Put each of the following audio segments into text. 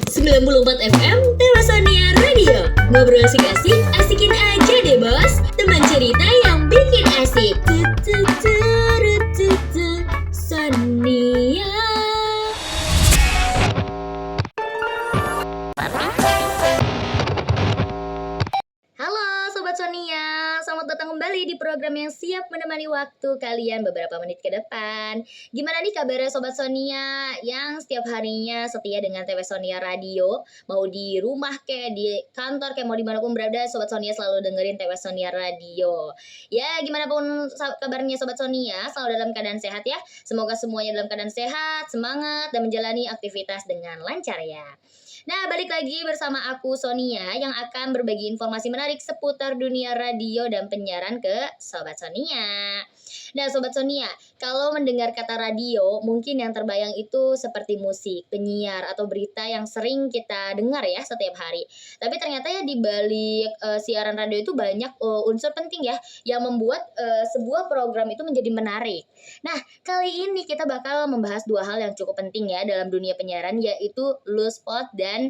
94 FM Tewasonia Radio. Ngobrol asik-asik, asikin aja deh bos. Teman cerita yang bikin asik. Sonia. Halo Sobat Sonia, selamat datang kembali di program yang siap menemani waktu kalian beberapa menit ke depan. Gimana nih kabarnya Sobat Sonia yang setiap harinya setia dengan TV Sonia Radio? Mau di rumah kayak di kantor kayak mau dimanapun berada, Sobat Sonia selalu dengerin TV Sonia Radio. Ya gimana pun kabarnya Sobat Sonia, selalu dalam keadaan sehat ya. Semoga semuanya dalam keadaan sehat, semangat, dan menjalani aktivitas dengan lancar ya. Nah, balik lagi bersama aku Sonia yang akan berbagi informasi menarik seputar dunia radio dan penyiaran ke Sobat Sonia. Nah, Sobat Sonia, kalau mendengar kata radio, mungkin yang terbayang itu seperti musik, penyiar, atau berita yang sering kita dengar ya setiap hari. Tapi ternyata ya di balik siaran radio itu banyak unsur penting ya yang membuat sebuah program itu menjadi menarik. Nah, kali ini kita bakal membahas dua hal yang cukup penting ya dalam dunia penyiaran, yaitu loose spot dan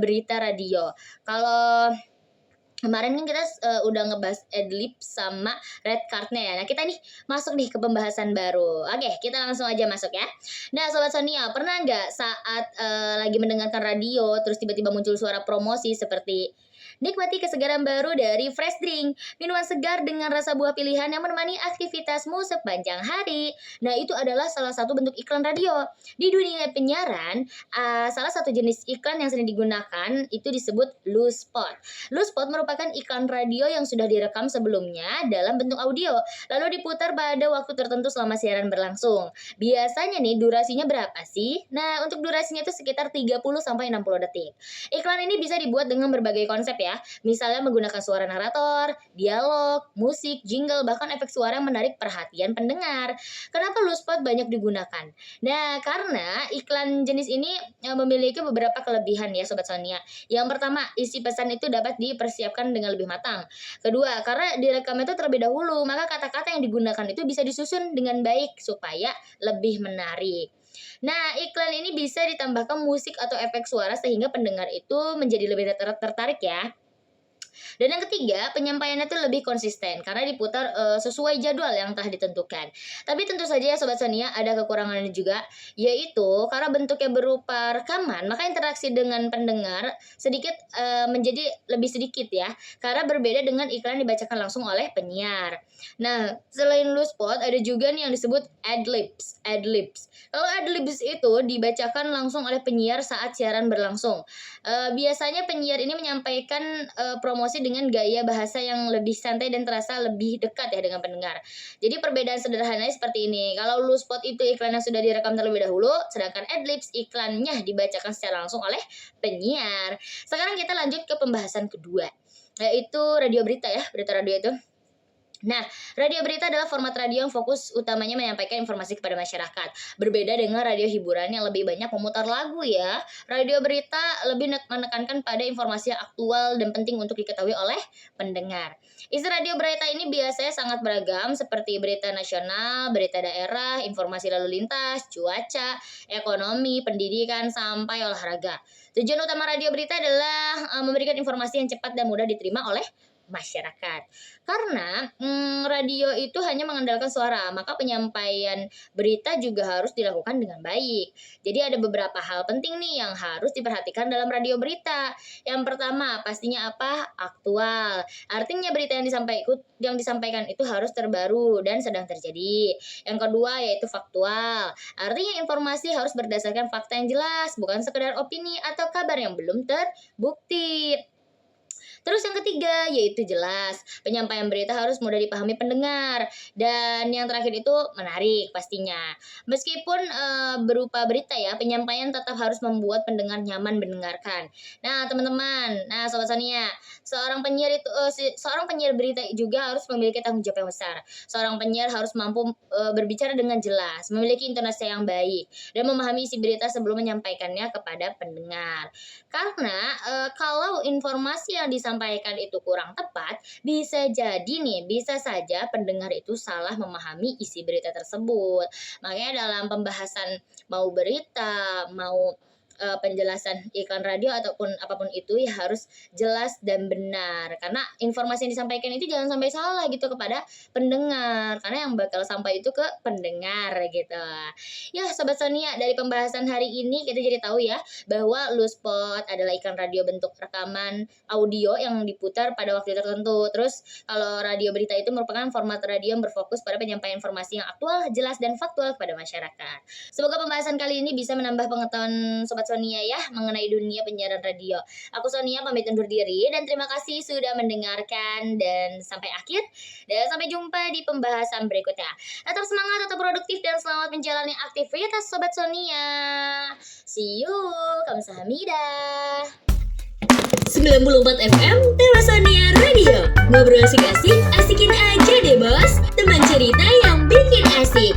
berita radio. Kalau kemarin kan kita udah ngebahas adlib sama red cardnya ya. Nah kita nih masuk nih ke pembahasan baru. Oke, kita langsung aja masuk ya. Nah Sobat Sonia, pernah nggak saat lagi mendengarkan radio terus tiba-tiba muncul suara promosi seperti nikmati kesegaran baru dari Fresh Drink, minuman segar dengan rasa buah pilihan yang menemani aktivitasmu sepanjang hari. Nah itu adalah salah satu bentuk iklan radio. Di dunia penyiaran, salah satu jenis iklan yang sering digunakan itu disebut loose spot. Loose spot merupakan iklan radio yang sudah direkam sebelumnya dalam bentuk audio, lalu diputar pada waktu tertentu selama siaran berlangsung. Biasanya nih durasinya berapa sih? Nah, untuk durasinya itu sekitar 30-60 detik. Iklan ini bisa dibuat dengan berbagai konsep ya. Misalnya menggunakan suara narator, dialog, musik, jingle, bahkan efek suara yang menarik perhatian pendengar. Kenapa loose spot banyak digunakan? Nah, karena iklan jenis ini memiliki beberapa kelebihan ya Sobat Sonia. Yang pertama, isi pesan itu dapat dipersiapkan dengan lebih matang. Kedua, karena direkam itu terlebih dahulu, maka kata-kata yang digunakan itu bisa disusun dengan baik supaya lebih menarik. Nah, iklan ini bisa ditambahkan musik atau efek suara sehingga pendengar itu menjadi lebih tertarik ya. Dan yang ketiga, penyampaiannya itu lebih konsisten karena diputar sesuai jadwal yang telah ditentukan. Tapi tentu saja ya Sobat Sonia ada kekurangannya juga, yaitu karena bentuknya berupa rekaman, maka interaksi dengan pendengar sedikit menjadi lebih sedikit ya, karena berbeda dengan iklan dibacakan langsung oleh penyiar. Nah, selain loose spot ada juga nih yang disebut adlibs. Kalau adlibs itu dibacakan langsung oleh penyiar saat siaran berlangsung. Biasanya penyiar ini menyampaikan promosi dengan gaya bahasa yang lebih santai dan terasa lebih dekat ya dengan pendengar. Jadi perbedaan sederhananya seperti ini. Kalau loose spot itu iklan yang sudah direkam terlebih dahulu, sedangkan adlibs iklannya dibacakan secara langsung oleh penyiar. Sekarang kita lanjut ke pembahasan kedua, yaitu radio berita ya, berita radio itu. Nah, radio berita adalah format radio yang fokus utamanya menyampaikan informasi kepada masyarakat. Berbeda dengan radio hiburan yang lebih banyak memutar lagu ya. Radio berita lebih menekankan pada informasi yang aktual dan penting untuk diketahui oleh pendengar. Isi radio berita ini biasanya sangat beragam seperti berita nasional, berita daerah, informasi lalu lintas, cuaca, ekonomi, pendidikan, sampai olahraga. Tujuan utama radio berita adalah memberikan informasi yang cepat dan mudah diterima oleh masyarakat. Karena radio itu hanya mengandalkan suara, maka penyampaian berita juga harus dilakukan dengan baik. Jadi ada beberapa hal penting nih yang harus diperhatikan dalam radio berita. Yang pertama, pastinya apa? Aktual. Artinya berita yang disampaikan itu harus terbaru dan sedang terjadi. Yang kedua yaitu faktual. Artinya informasi harus berdasarkan fakta yang jelas, bukan sekedar opini atau kabar yang belum terbukti. Terus yang ketiga yaitu jelas. Penyampaian berita harus mudah dipahami pendengar. Dan yang terakhir itu menarik pastinya. Meskipun berupa berita ya, penyampaian tetap harus membuat pendengar nyaman mendengarkan. Nah teman-teman, Sobat Sonia, seorang penyiar berita juga harus memiliki tanggung jawab yang besar. Seorang penyiar harus mampu berbicara dengan jelas, memiliki intonasi yang baik, dan memahami isi berita sebelum menyampaikannya kepada pendengar. Karena kalau informasi yang disampaikan itu kurang tepat, bisa saja pendengar itu salah memahami isi berita tersebut. Makanya dalam pembahasan mau berita, mau penjelasan iklan radio ataupun apapun itu ya harus jelas dan benar, karena informasi yang disampaikan itu jangan sampai salah gitu kepada pendengar, karena yang bakal sampai itu ke pendengar gitu. Ya Sobat Sonia, dari pembahasan hari ini kita jadi tahu ya bahwa Luspot adalah iklan radio bentuk rekaman audio yang diputar pada waktu tertentu. Terus kalau radio berita itu merupakan format radio yang berfokus pada penyampaian informasi yang aktual, jelas dan faktual kepada masyarakat. Semoga pembahasan kali ini bisa menambah pengetahuan Sobat Sonia ya mengenai dunia penyiaran radio. Aku Sonia pamit undur diri dan terima kasih sudah mendengarkan dan sampai akhir. Dan sampai jumpa di pembahasan berikutnya. Tetap semangat, tetap produktif dan selamat menjalani aktivitas Sobat Sonia. See you. Kamsahamnida. 94 FM Sonia Radio. Ngobrol asik-asik, asikin aja deh bos. Teman cerita yang bikin asik.